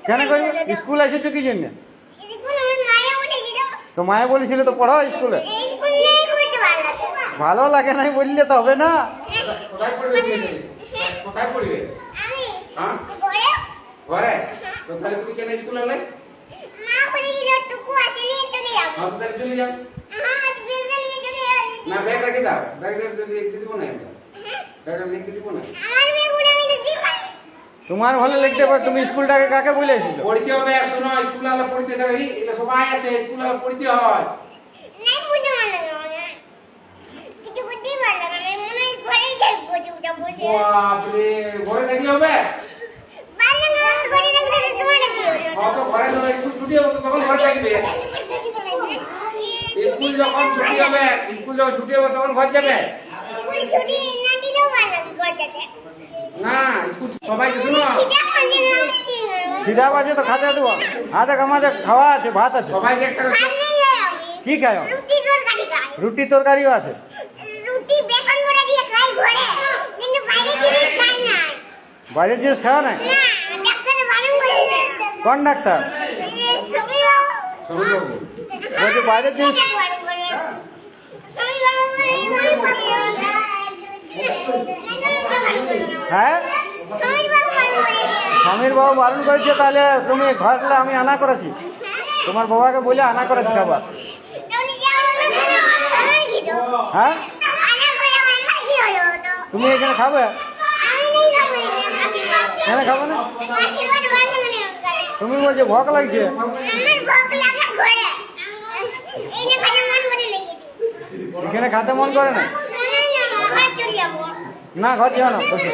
কেন করবে? স্কুল এসেছো কি জন্য? তো মায়ে বলেছিল তো পড়াও স্কুলে। ভালো লাগে নাই বললে তো হবে না। কোথায় পড়বে? কোথায় পড়বে? হ্যাঁ ঘরে। তো তাহলে তুমি কেন স্কুলে এলে? তাহলে চলে যাও। না ব্যাগ রেখে দাও, ব্যাগ রেখে দিব না, ব্যাগটা লিখে দিব না। তোমার ভালো লিখতে পারো, তুমি স্কুলটাকে কাকে বলেছিল? পড়তে হবে, শোনো স্কুলে আলো পড়তে দেবে, এটা সবাই আছে স্কুলে আলো পড়তে হয়। বাপরে, ঘরে থাকলে হবে? ঘরে স্কুল ছুটি হবে তখন ঘরে থাকবে। স্কুল যখন ছুটি হবে, তখন ঘর যাবে না। স্কুল সবাইকে শোনো, খিদা বাজে তো খাতে দেবো। আমাদের খাওয়া আছে, ভাত আছে। সবাইকে একটা কি খায়? রুটি তরকারিও আছে। বাইরের জিনিস খাওয়া নাই? কোন ডাক্তার বলছে বাইরের জিনিস? হ্যাঁ, স্বামীর বাবু বারণ করেছে, তাহলে তুমি ঘরলে আমি আনা করেছি, তোমার বাবাকে বলে আনা করেছি খাবার। হ্যাঁ, তুমি এখানে খাবে? কেন খাবো না? তুমি বলছো ভোক লাগছে। এখানে খেতে মন করে না? না, ঘর যাও না, বসে।